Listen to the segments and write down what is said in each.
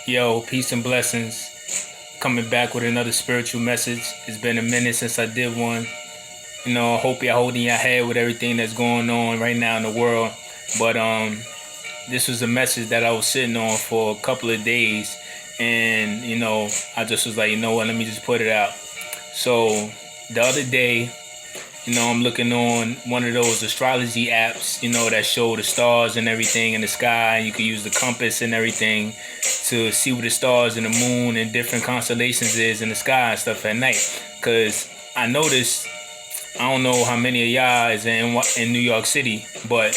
Yo, peace and blessings. Coming back with another spiritual message. It's been a minute since I did one. I hope you're holding your head with everything that's going on right now in the world. But this was a message that I was sitting on for a couple of days, and I just was like, you know what, let me just put it out. So the other day, I'm looking on one of those astrology apps, that show the stars and everything in the sky. And you can use the compass and everything to see where the stars and the moon and different constellations is in the sky and stuff at night. Because I noticed, I don't know how many of y'all is in New York City, but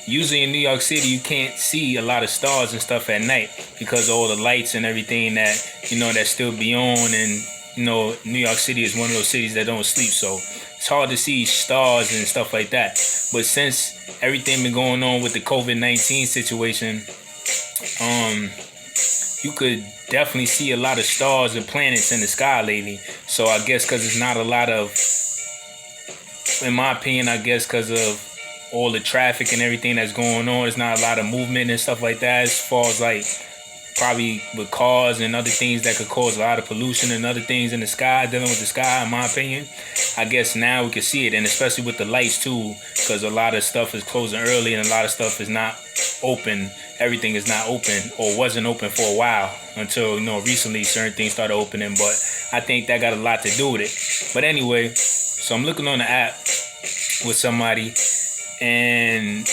usually in New York City, you can't see a lot of stars and stuff at night because of all the lights and everything that still be on. And, New York City is one of those cities that don't sleep. So it's hard to see stars and stuff like that. But since everything been going on with the COVID-19 situation, you could definitely see a lot of stars and planets in the sky lately. So I guess because it's not a lot of, in my opinion, I guess because of all the traffic and everything that's going on, it's not a lot of movement and stuff like that as far as like probably with cars and other things that could cause a lot of pollution and other things in the sky, dealing with the sky, in my opinion. I guess now we can see it, and especially with the lights too, because a lot of stuff is closing early and a lot of stuff is not open. Everything is not open or wasn't open for a while until, recently certain things started opening. But I think that got a lot to do with it. But anyway, so I'm looking on the app with somebody, and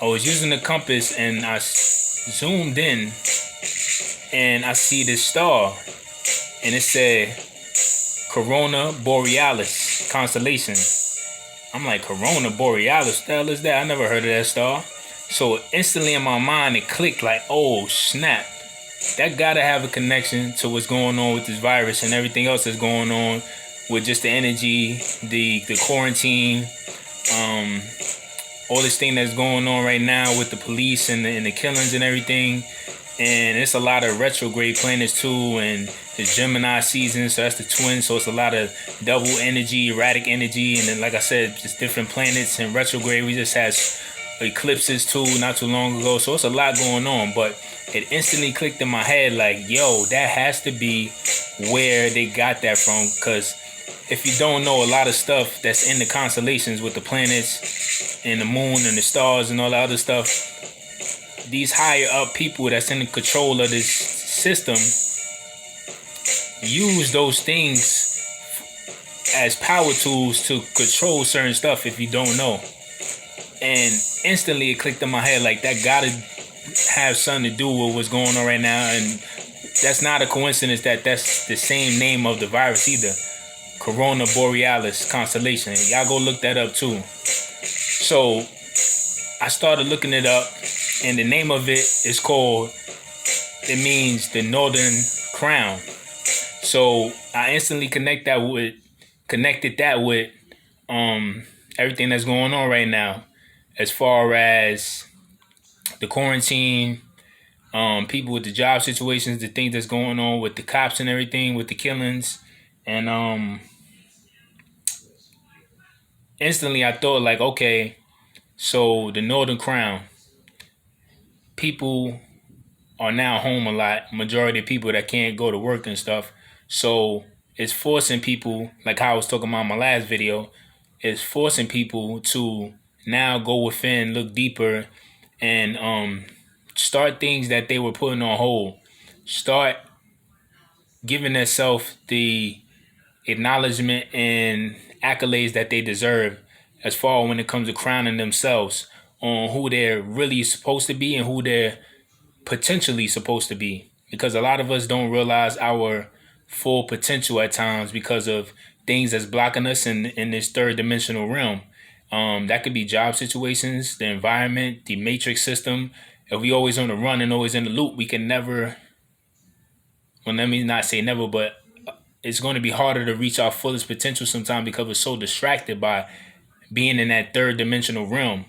I was using the compass and I zoomed in and I see this star and it said Corona Borealis Constellation. I'm like, Corona Borealis, what the hell is that? I never heard of that star. So instantly in my mind it clicked like, oh snap, that gotta have a connection to what's going on with this virus and everything else that's going on with just the energy, the quarantine, all this thing that's going on right now with the police and the killings and everything. And it's a lot of retrograde planets too, and it's Gemini season, so that's the twins, so it's a lot of double energy, erratic energy, and then like I said, just different planets and retrograde. We just had eclipses too not too long ago, so it's a lot going on. But it instantly clicked in my head like, yo, that has to be where they got that from, because if you don't know, a lot of stuff that's in the constellations with the planets and the moon and the stars and all the other stuff, these higher up people that's in the control of this system use those things as power tools to control certain stuff if you don't know. And instantly it clicked in my head like, that gotta have something to do with what's going on right now. And that's not a coincidence that that's the same name of the virus either. Corona Borealis Constellation. Y'all go look that up too. So I started looking it up, and the name of it is called, it means the Northern Crown. So I instantly connected that with everything that's going on right now as far as the quarantine, people with the job situations, the things that's going on with the cops and everything, with the killings. And instantly I thought like, okay, so the Northern Crown, people are now home a lot, majority of people that can't go to work and stuff. So it's forcing people, like how I was talking about in my last video, it's forcing people to now go within, look deeper, and start things that they were putting on hold. Start giving themselves the acknowledgement and accolades that they deserve as far when it comes to crowning themselves on who they're really supposed to be and who they're potentially supposed to be. Because a lot of us don't realize our full potential at times because of things that's blocking us in this third dimensional realm. That could be job situations, the environment, the matrix system. If we always on the run and always in the loop, we can never, well, let me not say never, but it's going to be harder to reach our fullest potential sometimes because we're so distracted by being in that third dimensional realm.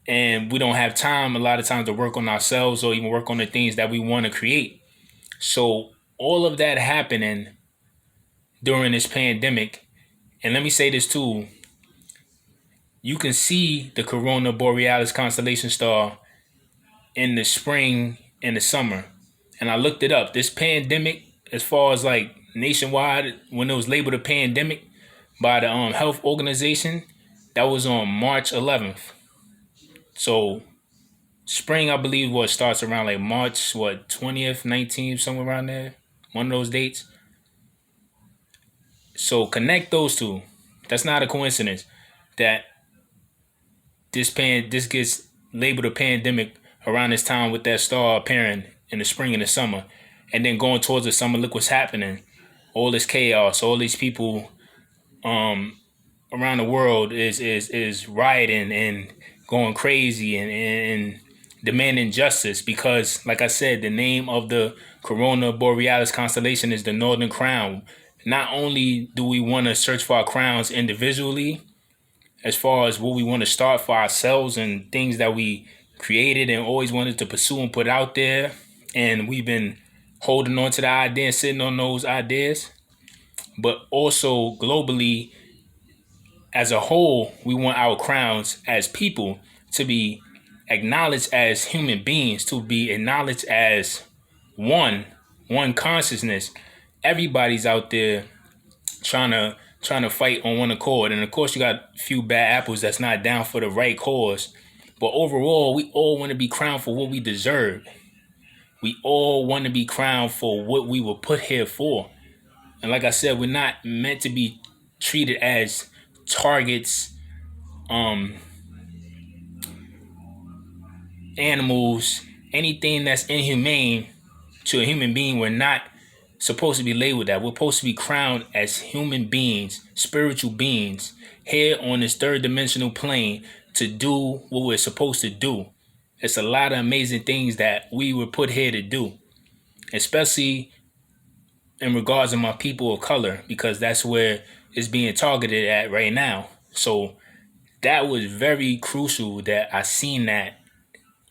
And we don't have time a lot of times to work on ourselves or even work on the things that we want to create. So all of that happening during this pandemic, and let me say this too, you can see the Corona Borealis constellation star in the spring in the summer. And I looked it up. This pandemic, as far as like nationwide, when it was labeled a pandemic by the health organization, that was on March 11th. So spring, I believe, what starts around like March, what 20th, 19th, somewhere around there, one of those dates. So connect those two. That's not a coincidence that this gets labeled a pandemic around this time with that star appearing in the spring and the summer, and then going towards the summer. Look what's happening. All this chaos, all these people around the world is rioting and going crazy and demanding justice because, like I said, the name of the Corona Borealis constellation is the Northern Crown. Not only do we want to search for our crowns individually, as far as what we want to start for ourselves and things that we created and always wanted to pursue and put out there, and we've been holding on to the idea and sitting on those ideas, but also globally as a whole, we want our crowns as people to be acknowledged as human beings, to be acknowledged as one, one consciousness. Everybody's out there trying to fight on one accord. And of course you got a few bad apples that's not down for the right cause. But overall, we all want to be crowned for what we deserve. We all want to be crowned for what we were put here for. And like I said, we're not meant to be treated as targets, um, animals, anything that's inhumane to a human being. We're not supposed to be labeled that. We're supposed to be crowned as human beings, spiritual beings, here on this third dimensional plane to do what we're supposed to do. It's a lot of amazing things that we were put here to do, especially in regards to my people of color, because that's where it's being targeted at right now. So that was very crucial that I seen that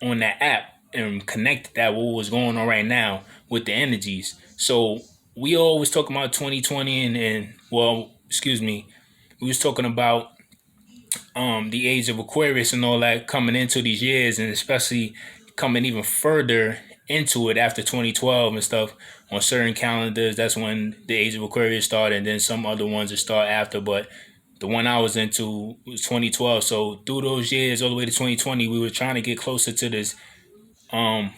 on that app and connected that with what was going on right now with the energies. So we always talking about 2020 and well, excuse me, we was talking about the age of Aquarius and all that coming into these years, and especially coming even further into it after 2012 and stuff on certain calendars. That's when the age of Aquarius started, and then some other ones that start after. But the one I was into was 2012. So through those years, all the way to 2020, we were trying to get closer to this um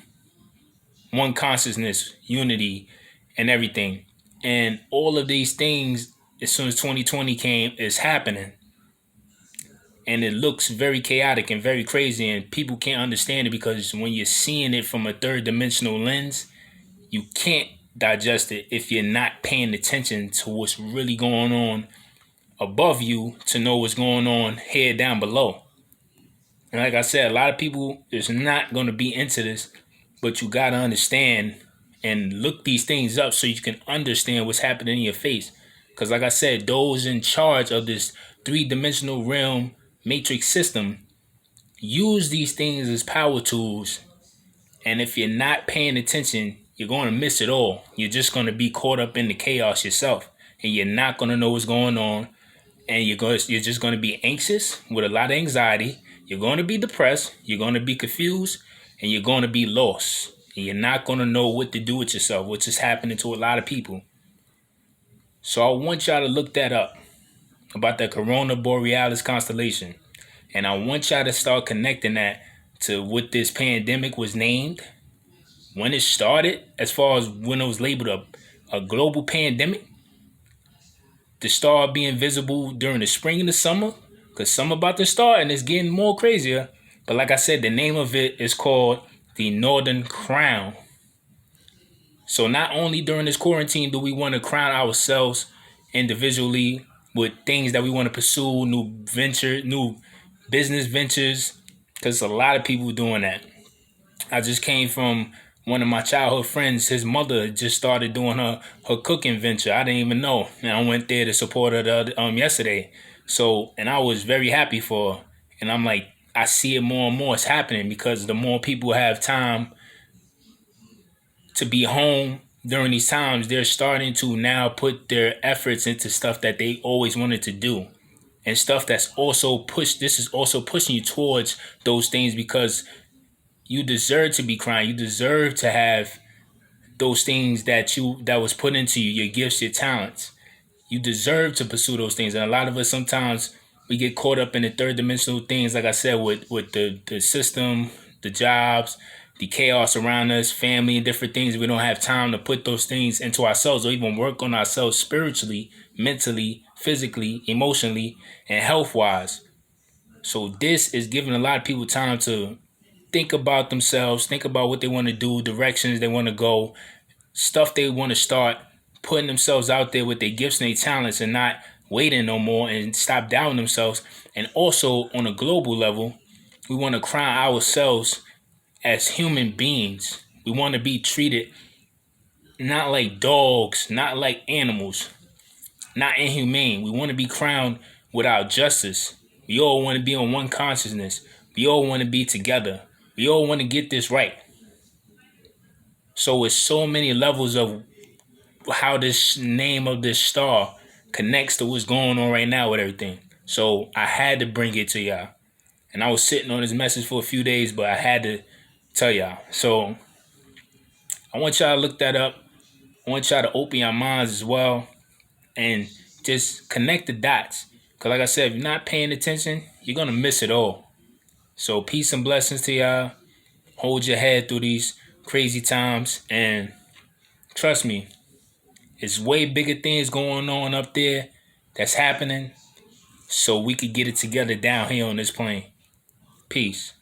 one consciousness, unity, and everything. And all of these things, as soon as 2020 came, is happening. And it looks very chaotic and very crazy, and people can't understand it because when you're seeing it from a third dimensional lens, you can't digest it if you're not paying attention to what's really going on above you to know what's going on here down below. And like I said, a lot of people is not going to be into this, but you got to understand and look these things up so you can understand what's happening in your face. Because like I said, those in charge of this three-dimensional realm matrix system use these things as power tools. And if you're not paying attention, you're going to miss it all. You're just going to be caught up in the chaos yourself. And you're not going to know what's going on. And you're just going to be anxious with a lot of anxiety. You're going to be depressed. You're going to be confused. And you're going to be lost. And you're not going to know what to do with yourself, which is happening to a lot of people. So I want y'all to look that up about the Corona Borealis constellation. And I want y'all to start connecting that to what this pandemic was named, when it started, as far as when it was labeled a global pandemic, the star being visible during the spring and the summer, because summer about to start and it's getting more crazier. But like I said, the name of it is called the Northern Crown. So not only during this quarantine do we want to crown ourselves individually with things that we want to pursue, new business ventures, because a lot of people doing that. I just came from one of my childhood friends. His mother just started doing her cooking venture. I didn't even know, and I went there to support her yesterday. So, and I was very happy for her. And I'm like, I see it more and more. It's happening because the more people have time to be home during these times, they're starting to now put their efforts into stuff that they always wanted to do. And stuff that's also pushed, this is also pushing you towards those things because You deserve to be crying. You deserve to have those things that was put into you, your gifts, your talents. You deserve to pursue those things. And a lot of us sometimes we get caught up in the third dimensional things, like I said, with the system, the jobs, the chaos around us, family, and different things. We don't have time to put those things into ourselves or even work on ourselves spiritually, mentally, physically, emotionally, and health wise. So this is giving a lot of people time to think about themselves, think about what they want to do, directions they want to go, stuff they want to start, putting themselves out there with their gifts and their talents and not waiting no more and stop doubting themselves. And also on a global level, we want to crown ourselves as human beings. We want to be treated not like dogs, not like animals, not inhumane. We want to be crowned with our justice. We all want to be on one consciousness. We all want to be together. We all want to get this right. So it's so many levels of how this name of this star connects to what's going on right now with everything. So I had to bring it to y'all. And I was sitting on this message for a few days, but I had to tell y'all. So I want y'all to look that up. I want y'all to open your minds as well and just connect the dots. Because like I said, if you're not paying attention, you're going to miss it all. So peace and blessings to y'all. Hold your head through these crazy times. And trust me, it's way bigger things going on up there that's happening. So we could get it together down here on this plane. Peace.